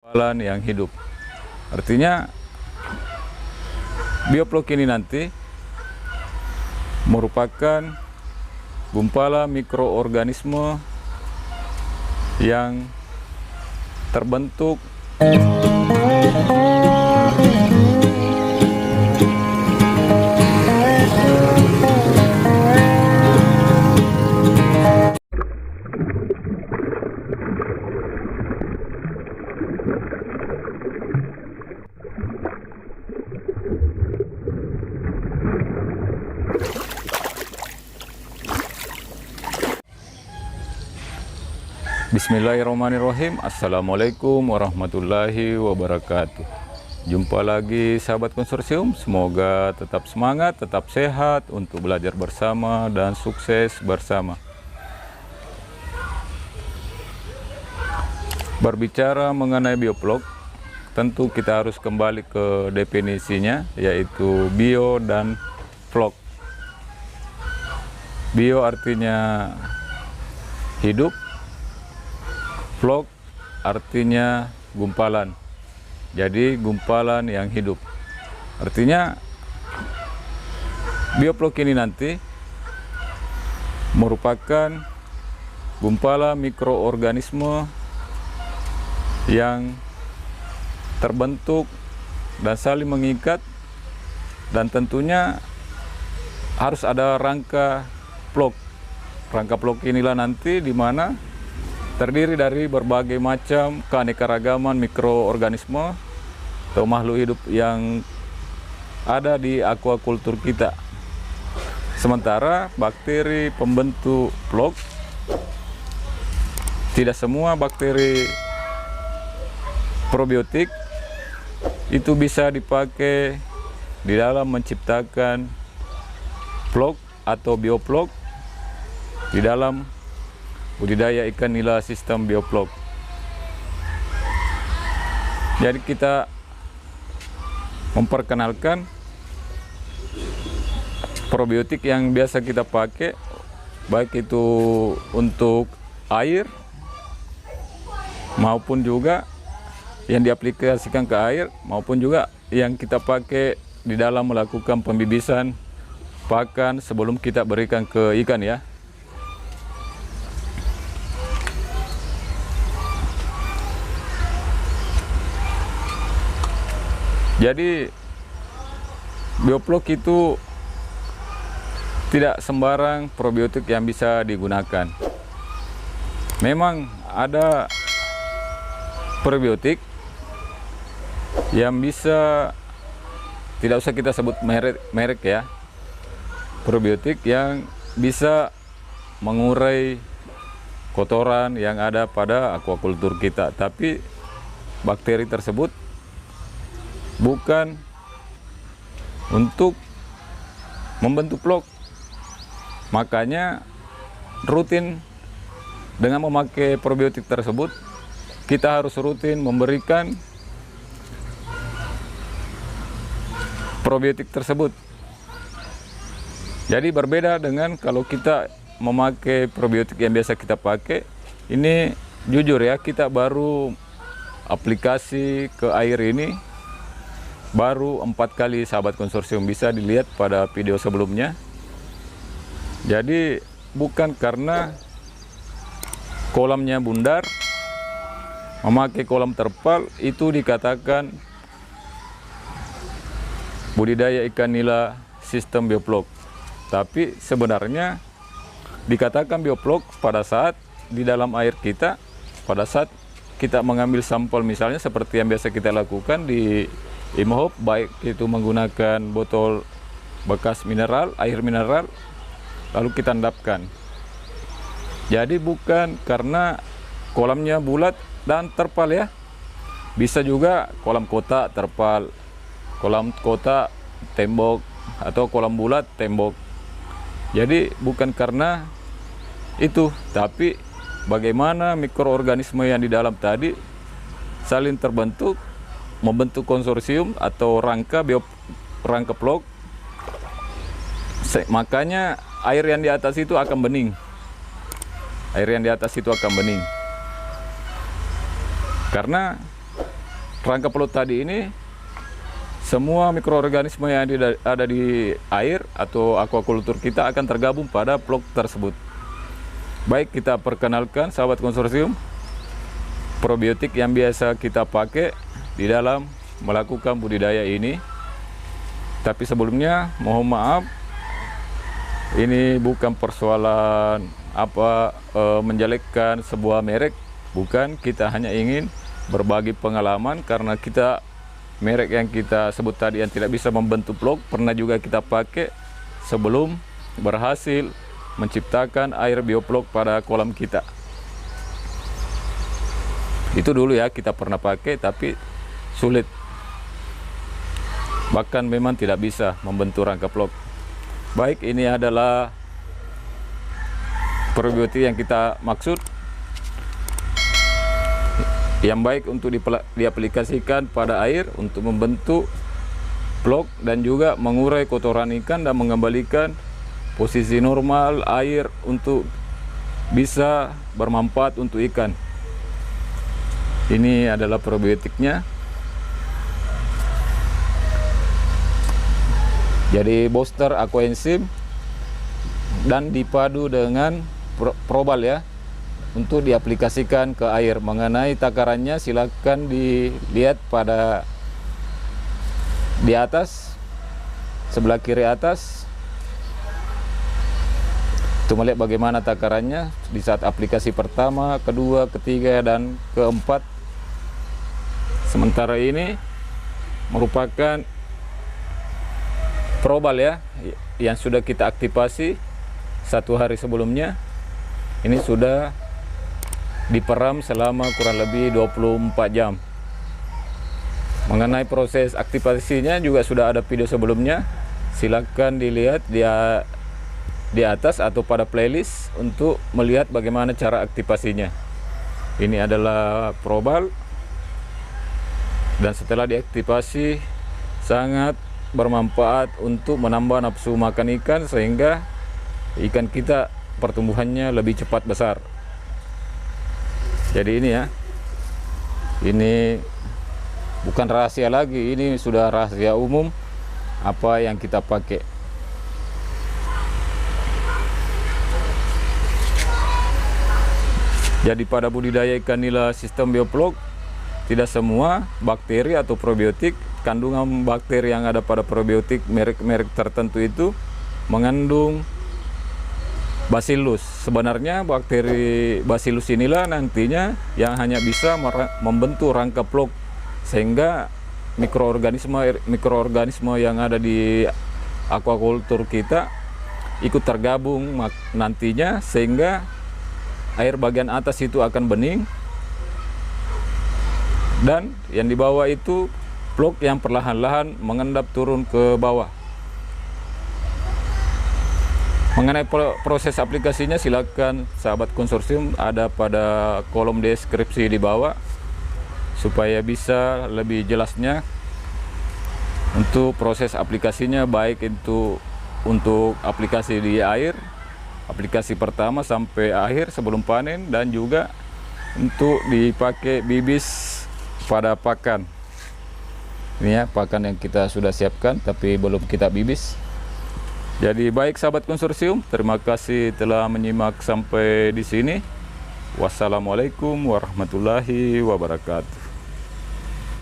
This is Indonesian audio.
gumpalan yang hidup. Artinya bioflok ini nanti merupakan gumpalan mikroorganisme yang terbentuk Bismillahirrahmanirrahim. Assalamualaikum warahmatullahi wabarakatuh. Jumpa lagi sahabat konsorsium. Semoga tetap semangat, tetap sehat untuk belajar bersama dan sukses bersama. Berbicara mengenai bioflok, tentu kita harus kembali ke definisinya, yaitu bio dan flok. Bio artinya hidup, flok artinya gumpalan. Jadi gumpalan yang hidup. Artinya bioflok ini nanti merupakan gumpalan mikroorganisme yang terbentuk dan saling mengikat, dan tentunya harus ada rangka flok. Rangka flok inilah nanti di mana terdiri dari berbagai macam keanekaragaman mikroorganisme atau makhluk hidup yang ada di aquaculture kita. Sementara bakteri pembentuk flok, tidak semua bakteri probiotik itu bisa dipakai di dalam menciptakan flok atau bioflok di dalam budidaya ikan nila sistem bioflok. Jadi kita memperkenalkan probiotik yang biasa kita pakai, baik itu untuk air maupun juga yang diaplikasikan ke air, maupun juga yang kita pakai di dalam melakukan pembibisan pakan sebelum kita berikan ke ikan ya. Jadi bioflok itu tidak sembarang probiotik yang bisa digunakan. Memang ada probiotik yang bisa, tidak usah kita sebut merek ya, probiotik yang bisa mengurai kotoran yang ada pada aquaculture kita, tapi bakteri tersebut bukan untuk membentuk flok. Makanya rutin dengan memakai probiotik tersebut, kita harus rutin memberikan probiotik tersebut. Jadi berbeda dengan kalau kita memakai probiotik yang biasa kita pakai. Ini jujur ya, kita baru aplikasi ke air ini baru 4 kali sahabat konsorsium, bisa dilihat pada video sebelumnya. Jadi bukan karena kolamnya bundar, memakai kolam terpal itu dikatakan budidaya ikan nila sistem bioflok. Tapi sebenarnya dikatakan bioflok pada saat di dalam air kita, pada saat kita mengambil sampel, misalnya seperti yang biasa kita lakukan di IMOHOP, baik itu menggunakan botol bekas mineral, air mineral, lalu kita endapkan. Jadi bukan karena kolamnya bulat dan terpal ya. Bisa juga kolam kotak terpal, kolam kotak tembok, atau kolam bulat tembok. Jadi bukan karena itu, tapi bagaimana mikroorganisme yang di dalam tadi saling terbentuk, membentuk konsorsium atau rangka flok. Makanya air yang di atas itu akan bening. Air yang di atas itu akan bening. Karena rangka plot tadi ini semua mikroorganisme yang ada di air atau aquaculture kita akan tergabung pada plot tersebut. Baik, kita perkenalkan sahabat konsorsium probiotik yang biasa kita pakai di dalam melakukan budidaya ini. Tapi sebelumnya mohon maaf, ini bukan persoalan menjelekkan sebuah merek, bukan. Kita hanya ingin berbagi pengalaman karena merek yang kita sebut tadi yang tidak bisa membentuk plog pernah juga kita pakai sebelum berhasil menciptakan air bioplog pada kolam kita. Itu dulu ya, kita pernah pakai tapi sulit, bahkan memang tidak bisa membentuk rangka plog. Baik, ini adalah probiotik yang kita maksud, yang baik untuk diaplikasikan pada air untuk membentuk plog dan juga mengurai kotoran ikan dan mengembalikan posisi normal air untuk bisa bermanfaat untuk ikan. Ini adalah probiotiknya. Jadi booster aquaenzim dan dipadu dengan probal ya, untuk diaplikasikan ke air. Mengenai takarannya silakan dilihat di atas, sebelah kiri atas, untuk melihat bagaimana takarannya di saat aplikasi pertama, kedua, ketiga, dan keempat. Sementara ini merupakan probal ya, yang sudah kita aktifasi 1 hari sebelumnya. Ini sudah diperam selama kurang lebih 24 jam. Mengenai proses aktivasinya juga sudah ada video sebelumnya, silakan dilihat di atas atau pada playlist untuk melihat bagaimana cara aktivasinya. Ini adalah probal, dan setelah diaktifasi sangat bermanfaat untuk menambah nafsu makan ikan, sehingga ikan kita pertumbuhannya lebih cepat besar. Jadi ini ya, ini bukan rahasia lagi, ini sudah rahasia umum apa yang kita pakai. Jadi pada budidaya ikan nila sistem bioplog, tidak semua bakteri atau probiotik, kandungan bakteri yang ada pada probiotik merek-merek tertentu itu mengandung Bacillus. Sebenarnya bakteri Bacillus inilah nantinya yang hanya bisa membentuk rangka plog, sehingga mikroorganisme yang ada di aquaculture kita ikut tergabung nantinya, sehingga air bagian atas itu akan bening, dan yang di bawah itu plog yang perlahan-lahan mengendap turun ke bawah. Mengenai proses aplikasinya silakan sahabat konsorsium ada pada kolom deskripsi di bawah, supaya bisa lebih jelasnya untuk proses aplikasinya, baik itu untuk aplikasi di air, aplikasi pertama sampai akhir sebelum panen, dan juga untuk dipakai bibis pada pakan. Ini ya pakan yang kita sudah siapkan tapi belum kita bibis. Jadi baik sahabat konsorsium, terima kasih telah menyimak sampai di sini. Wassalamualaikum warahmatullahi wabarakatuh.